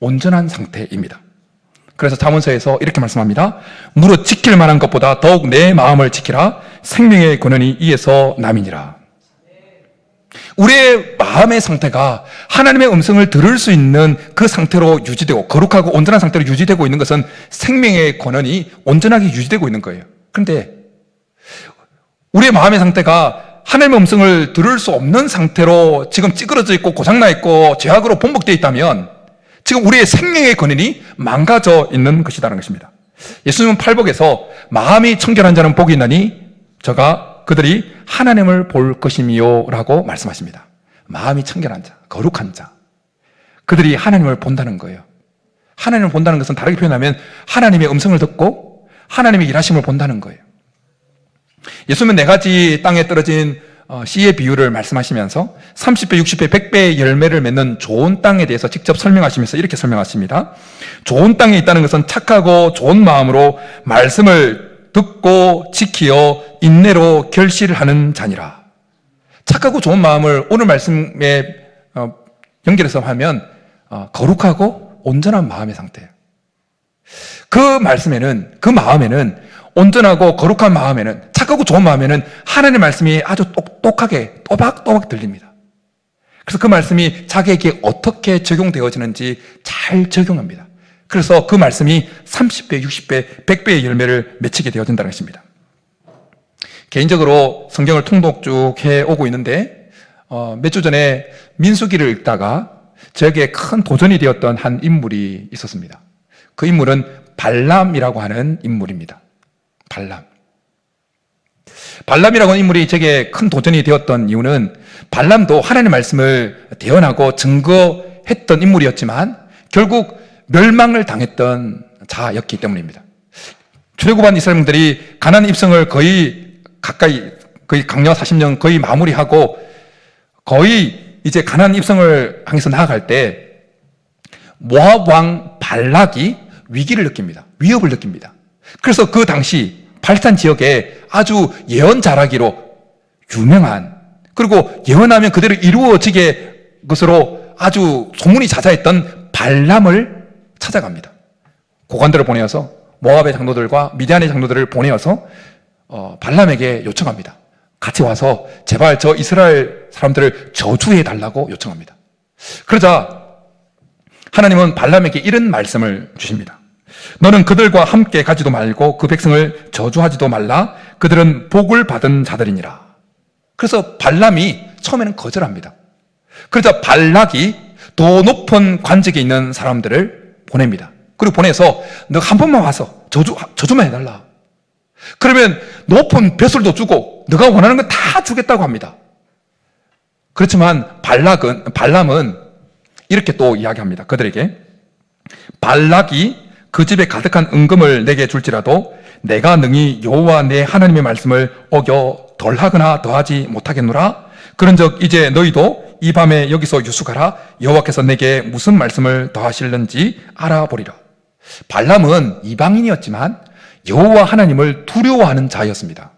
온전한 상태입니다. 그래서 잠언서에서 이렇게 말씀합니다. 무릇 지킬 만한 것보다 더욱 내 마음을 지키라. 생명의 근원이 이에서 남이니라. 우리의 마음의 상태가 하나님의 음성을 들을 수 있는 그 상태로 유지되고 거룩하고 온전한 상태로 유지되고 있는 것은 생명의 권한이 온전하게 유지되고 있는 거예요. 그런데 우리의 마음의 상태가 하나님의 음성을 들을 수 없는 상태로 지금 찌그러져 있고 고장나 있고 죄악으로 번복되어 있다면 지금 우리의 생명의 권한이 망가져 있는 것이라는 것입니다. 예수님은 팔복에서 마음이 청결한 자는 복이 있나니 그들이 하나님을 볼 것이미요 라고 말씀하십니다. 마음이 청결한 자, 거룩한 자, 그들이 하나님을 본다는 거예요. 하나님을 본다는 것은 다르게 표현하면 하나님의 음성을 듣고 하나님의 일하심을 본다는 거예요. 예수님은 4가지 땅에 떨어진 씨의 비유를 말씀하시면서 30배, 60배, 100배의 열매를 맺는 좋은 땅에 대해서 직접 설명하시면서 이렇게 설명하십니다. 좋은 땅에 있다는 것은 착하고 좋은 마음으로 말씀을 듣고 지키어 인내로 결실을 하는 자니라. 착하고 좋은 마음을 오늘 말씀에 연결해서 하면 거룩하고 온전한 마음의 상태예요. 그 마음에는 온전하고 거룩한 마음에는, 착하고 좋은 마음에는 하나님의 말씀이 아주 똑똑하게 또박또박 들립니다. 그래서 그 말씀이 자기에게 어떻게 적용되어지는지 잘 적용합니다. 그래서 그 말씀이 30배, 60배, 100배의 열매를 맺히게 되어진다는 것입니다. 개인적으로 성경을 통독 쭉 해오고 있는데 몇 주 전에 민수기를 읽다가 저에게 큰 도전이 되었던 한 인물이 있었습니다. 그 인물은 발람이라고 하는 인물입니다. 발람이라고 하는 인물이 제게 큰 도전이 되었던 이유는 발람도 하나님의 말씀을 대언하고 증거했던 인물이었지만 결국 멸망을 당했던 자였기 때문입니다. 출애굽한 이스라엘들이 가나안 입성을 거의 강려 40년 거의 마무리하고 거의 이제 가나안 입성을 향해서 나아갈 때 모압 왕 발락이 위기를 느낍니다. 위협을 느낍니다. 그래서 그 당시 발산 지역에 아주 예언자라기로 유명한, 그리고 예언하면 그대로 이루어지게 것으로 아주 소문이 자자했던 발람을 찾아갑니다. 고관들을 보내어서 모압의 장로들과 미디안의 장로들을 보내어서 발람에게 요청합니다. 같이 와서 제발 저 이스라엘 사람들을 저주해 달라고 요청합니다. 그러자 하나님은 발람에게 이런 말씀을 주십니다. 너는 그들과 함께 가지도 말고 그 백성을 저주하지도 말라. 그들은 복을 받은 자들이니라. 그래서 발람이 처음에는 거절합니다. 그러자 발락이 더 높은 관직에 있는 사람들을 보냅니다. 그리고 보내서 너 한 번만 와서 저주만 해달라. 그러면 높은 벼슬도 주고 너가 원하는 건 다 주겠다고 합니다. 그렇지만 발람은 이렇게 또 이야기합니다. 그들에게 발락이 그 집에 가득한 은금을 내게 줄지라도 내가 능히 여호와 내 하나님의 말씀을 어겨 덜하거나 더하지 못하겠노라. 그런즉 이제 너희도 이 밤에 여기서 유숙하라. 여호와께서 내게 무슨 말씀을 더하실는지 알아보리라. 발람은 이방인이었지만 여호와 하나님을 두려워하는 자였습니다.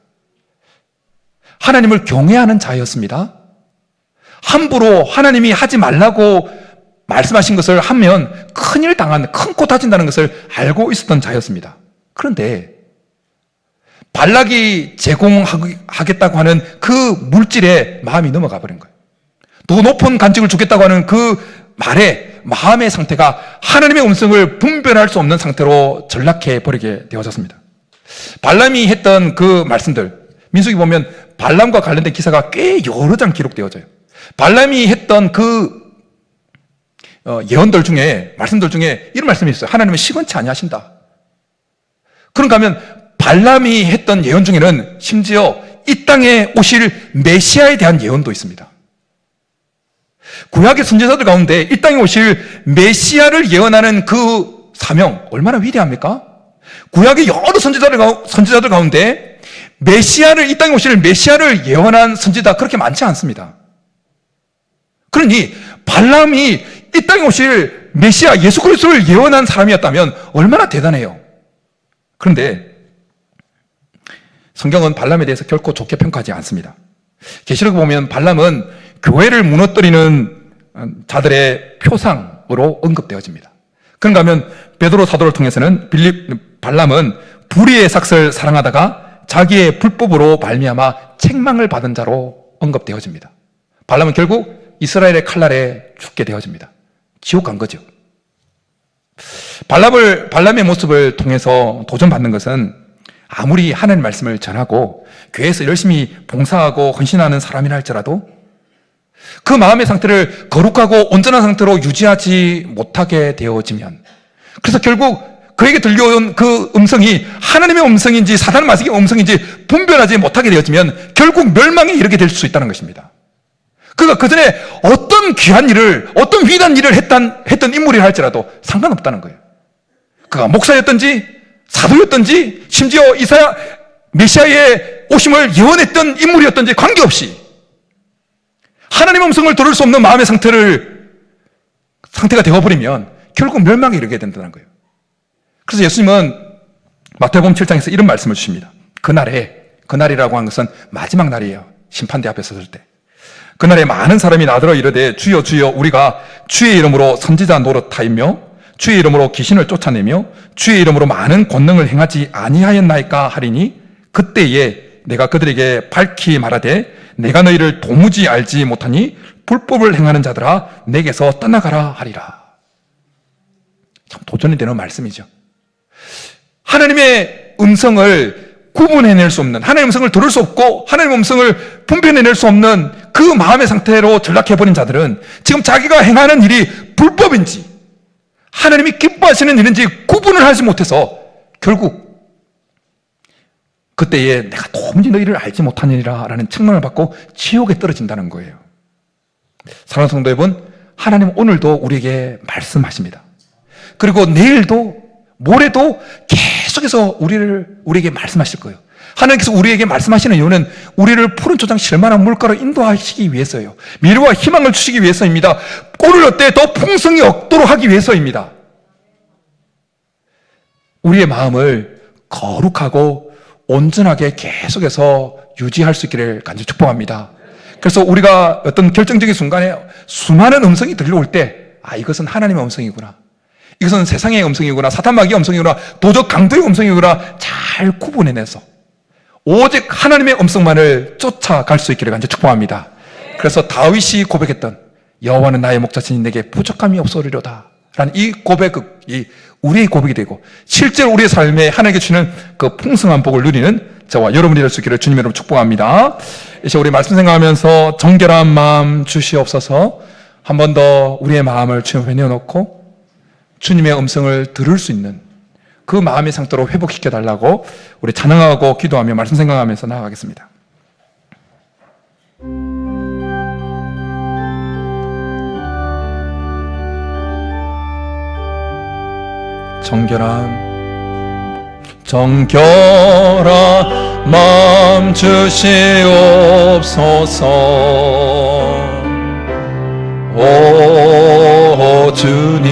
하나님을 경외하는 자였습니다. 함부로 하나님이 하지 말라고 말씀하신 것을 하면 큰일 당하는, 큰 코 다친다는 것을 알고 있었던 자였습니다. 그런데 발락이 제공하겠다고 하는 그 물질에 마음이 넘어가 버린 거예요. 더 높은 간직을 주겠다고 하는 그 말에 마음의 상태가 하나님의 음성을 분별할 수 없는 상태로 전락해 버리게 되어졌습니다. 발람이 했던 그 말씀들, 민수기 보면 발람과 관련된 기사가 꽤 여러 장 기록되어져요. 발람이 했던 그 예언들 중에, 말씀들 중에 이런 말씀이 있어요. 하나님은 시건치 아니하신다. 그런가 하면 발람이 했던 예언 중에는 심지어 이 땅에 오실 메시아에 대한 예언도 있습니다. 구약의 선지자들 가운데 이 땅에 오실 메시아를 예언하는 그 사명 얼마나 위대합니까? 구약의 여러 선지자들 가운데 이 땅에 오실 메시아를 예언한 선지자 그렇게 많지 않습니다. 그러니 발람이 이 땅에 오실 메시아 예수 그리스도를 예언한 사람이었다면 얼마나 대단해요. 그런데 성경은 발람에 대해서 결코 좋게 평가하지 않습니다. 계시록에 보면 발람은 교회를 무너뜨리는 자들의 표상으로 언급되어집니다. 그런가 하면 베드로 사도를 통해서는 발람은 불의의 삭슬 사랑하다가 자기의 불법으로 말미암아 책망을 받은 자로 언급되어집니다. 발람은 결국 이스라엘의 칼날에 죽게 되어집니다. 지옥 간 거죠. 발람의 모습을 통해서 도전받는 것은 아무리 하나님 말씀을 전하고 교회에서 열심히 봉사하고 헌신하는 사람이라 할지라도 그 마음의 상태를 거룩하고 온전한 상태로 유지하지 못하게 되어지면, 그래서 결국 그에게 들려온 그 음성이 하나님의 음성인지 사탄의 마귀의 음성인지 분별하지 못하게 되어지면 결국 멸망에 이르게 될 수 있다는 것입니다. 그가 그 전에 어떤 귀한 일을, 어떤 위대한 일을 했던 인물이라 할지라도 상관없다는 거예요. 그가 목사였든지 사도였든지 심지어 메시아의 오심을 예언했던 인물이었든지 관계없이 하나님의 음성을 들을 수 없는 마음의 상태가 되어버리면 결국 멸망에 이르게 된다는 거예요. 그래서 예수님은 마태복음 7장에서 이런 말씀을 주십니다. 그날이라고 하는 것은 마지막 날이에요. 심판대 앞에 섰을 때. 그날에 많은 사람이 나더러 이르되 주여 주여 우리가 주의 이름으로 선지자 노릇하이며 주의 이름으로 귀신을 쫓아내며 주의 이름으로 많은 권능을 행하지 아니하였나이까 하리니 그때에 내가 그들에게 밝히 말하되 내가 너희를 도무지 알지 못하니 불법을 행하는 자들아 내게서 떠나가라 하리라. 참 도전이 되는 말씀이죠. 하나님의 음성을 구분해낼 수 없는, 하나님의 음성을 들을 수 없고 하나님의 음성을 분별해낼 수 없는 그 마음의 상태로 전락해버린 자들은 지금 자기가 행하는 일이 불법인지 하나님이 기뻐하시는 일인지 구분을 하지 못해서 결국 그때에 내가 도무지 너희를 알지 못하느니라 라는 책망을 받고 지옥에 떨어진다는 거예요. 사랑하는 성도 여러분, 하나님 오늘도 우리에게 말씀하십니다. 그리고 내일도 모레도 계속해서 우리에게 말씀하실 거예요. 하나님께서 우리에게 말씀하시는 이유는 우리를 푸른 초장 실만한 물가로 인도하시기 위해서예요. 미래와 희망을 주시기 위해서입니다. 꼴을 어때 더 풍성히 얻도록 하기 위해서입니다. 우리의 마음을 거룩하고 온전하게 계속해서 유지할 수 있기를 간절히 축복합니다. 그래서 우리가 어떤 결정적인 순간에 수많은 음성이 들려올 때 이것은 하나님의 음성이구나, 이것은 세상의 음성이구나, 사탄 마귀의 음성이구나, 도적 강도의 음성이구나 잘 구분해내서 오직 하나님의 음성만을 쫓아갈 수 있기를 간절히 축복합니다. 그래서 다윗이 고백했던 여호와는 나의 목자시니 내게 부족함이 없으리로다 라는 이 고백이 우리의 고백이 되고 실제로 우리의 삶에 하나님께 주시는 그 풍성한 복을 누리는 저와 여러분이 될 수 있기를 주님 이름으로 축복합니다. 이제 우리 말씀 생각하면서 정결한 마음 주시옵소서. 한 번 더 우리의 마음을 주님 앞에 내어놓고 주님의 음성을 들을 수 있는 그 마음의 상태로 회복시켜달라고 우리 찬양하고 기도하며 말씀 생각하면서 나아가겠습니다. 정결한 마음 주시옵소서. 오 주님,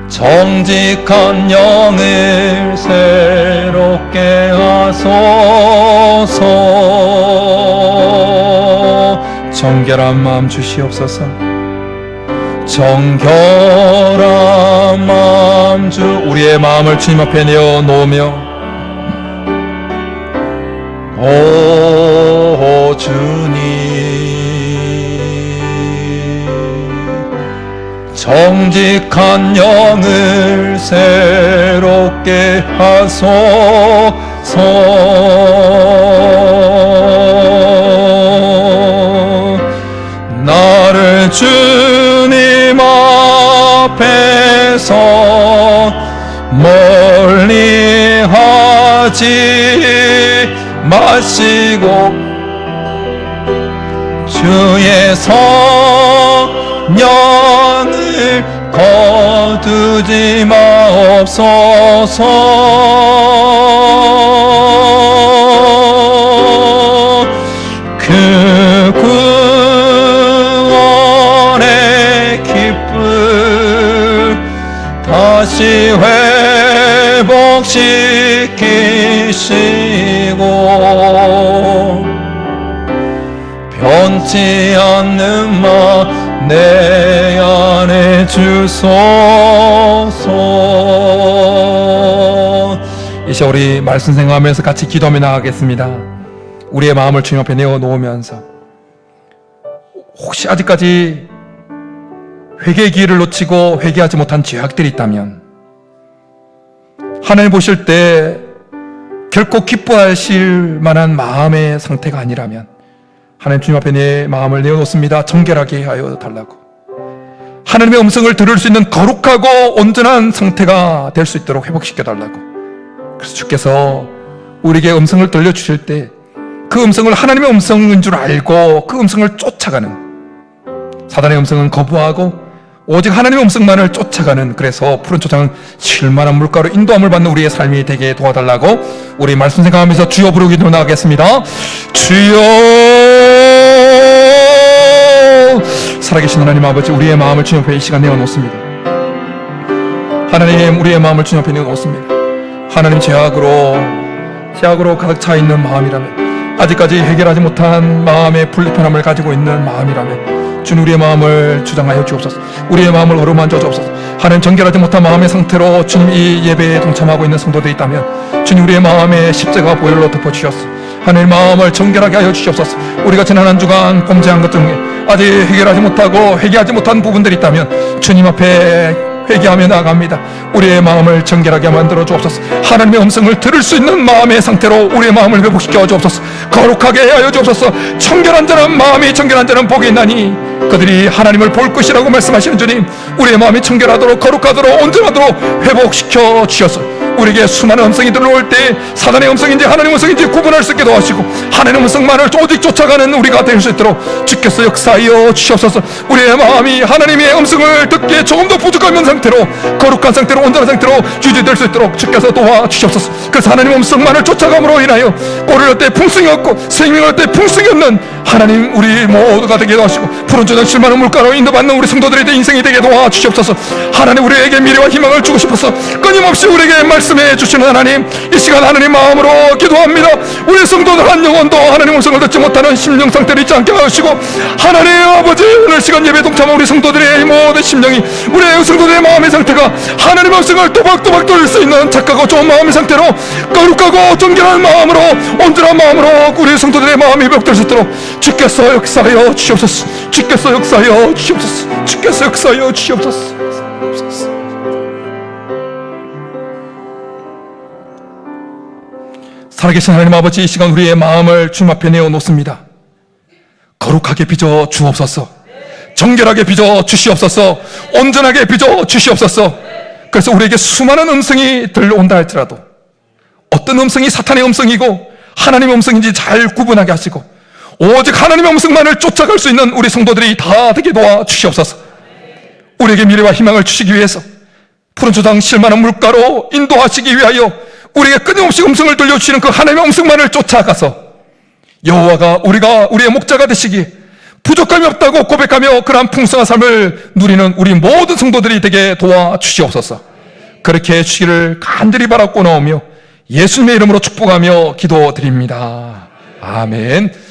정직한 영을 새롭게 하소서. 정결한 마음 주시옵소서. 정결한 마음 주 우리의 마음을 주님 앞에 내어놓으며 오 주님 정직한 영을 새롭게 하소서 나를 주님 앞에서 멀리 하지 마시고 주의 성령을 거두지 마옵소서 그 구원의 기쁨 다시 회복시키시고 변치 않는 마 내 안에 주소서. 이제 우리 말씀 생각하면서 같이 기도하며 나가겠습니다. 우리의 마음을 주님 앞에 내어놓으면서 혹시 아직까지 회개의 기회를 놓치고 회개하지 못한 죄악들이 있다면 하나님 보실 때 결코 기뻐하실 만한 마음의 상태가 아니라면 하나님 주님 앞에 내 마음을 내어놓습니다. 정결하게 하여 달라고 하나님의 음성을 들을 수 있는 거룩하고 온전한 상태가 될 수 있도록 회복시켜 달라고. 그래서 주께서 우리에게 음성을 들려주실 때 그 음성을 하나님의 음성인 줄 알고 그 음성을 쫓아가는, 사단의 음성은 거부하고 오직 하나님의 음성만을 쫓아가는, 그래서 푸른 초장 쉴만한 물가로 인도함을 받는 우리의 삶이 되게 도와달라고 우리 말씀 생각하면서 주여 부르기 나가겠습니다. 주여. 살아계신 하나님 아버지, 우리의 마음을 주님 앞에 이 시간 내어놓습니다. 하나님, 우리의 마음을 주님 앞에 내어놓습니다. 하나님, 죄악으로 가득 차 있는 마음이라면, 아직까지 해결하지 못한 마음의 불편함을 가지고 있는 마음이라면 주님, 우리의 마음을 주장하여 주옵소서. 우리의 마음을 어루만져 주옵소서. 하나님, 정결하지 못한 마음의 상태로 주님 이 예배에 동참하고 있는 성도들이 있다면 주님, 우리의 마음에 십자가 보혈로 덮어주셨소. 하나님, 마음을 정결하게 하여 주시옵소서. 우리가 지난 한 주간 범죄한 것 중에 아직 해결하지 못하고 회개하지 못한 부분들이 있다면 주님 앞에 회개하며 나아갑니다. 우리의 마음을 정결하게 만들어 주옵소서. 하나님의 음성을 들을 수 있는 마음의 상태로 우리의 마음을 회복시켜 주옵소서. 거룩하게 하여 주옵소서. 청결한 자는 마음이 정결한 자는 복이 있나니 그들이 하나님을 볼 것이라고 말씀하시는 주님, 우리의 마음이 청결하도록 거룩하도록 온전하도록 회복시켜 주셔서 우리에게 수많은 음성이 들어올 때 사단의 음성인지 하나님의 음성인지 구분할 수 있게 도와주시고 하나님의 음성만을 오직 쫓아가는 우리가 될 수 있도록 주께서 역사하여 주시옵소서. 우리의 마음이 하나님의 음성을 듣기에 조금 더 부족한 상태로, 거룩한 상태로, 온전한 상태로 유지될 수 있도록 주께서 도와주시옵소서. 그래서 하나님의 음성만을 쫓아감으로 인하여 꼴을 얻을 때 풍성이 없고 생명을 얻을 때 풍성이 없는 하나님, 우리 모두가 되게 도와주시고 푸른 초장 쉴만한 물가로 인도받는 우리 성도들의 인생이 되게 도와주시옵소서. 하나님, 우리에게 미래와 희망을 주고 싶어서 끊임없이 우리에게 말씀해 주시는 하나님, 이 시간 하나님 마음으로 기도합니다. 우리 성도들 한 영혼도 하나님 음성을 듣지 못하는 심령 상태를 잊지 않게 하시고, 하나님 아버지, 오늘 시간 예배 동참한 우리 성도들의 모든 심령이, 우리 성도들의 마음의 상태가 하나님의 음성을 또박또박 들을 수 있는 착하고 좋은 마음의 상태로 거룩하고 정결한 마음으로, 온전한 마음으로 우리 성도들의 마음이 회복될 수 있도록 주께서 역사하여 주시옵소서. 주께서 역사하여 주시옵소서. 주께서 역사하여 주시옵소서. 살아계신 하나님 아버지, 이 시간 우리의 마음을 주님 앞에 내어놓습니다. 거룩하게 빚어 주옵소서. 정결하게 빚어 주시옵소서. 온전하게 빚어 주시옵소서. 그래서 우리에게 수많은 음성이 들려온다 할지라도 어떤 음성이 사탄의 음성이고 하나님의 음성인지 잘 구분하게 하시고 오직 하나님의 음성만을 쫓아갈 수 있는 우리 성도들이 다 되게 도와주시옵소서. 우리에게 미래와 희망을 주시기 위해서 푸른 초장 쉴만한 물가로 인도하시기 위하여 우리에게 끊임없이 음성을 들려주시는 그 하나님의 음성만을 쫓아가서 여호와가 우리의 목자가 되시기에 부족함이 없다고 고백하며 그러한 풍성한 삶을 누리는 우리 모든 성도들이 되게 도와주시옵소서. 그렇게 해주시기를 간절히 바라고 나오며 예수님의 이름으로 축복하며 기도드립니다. 아멘.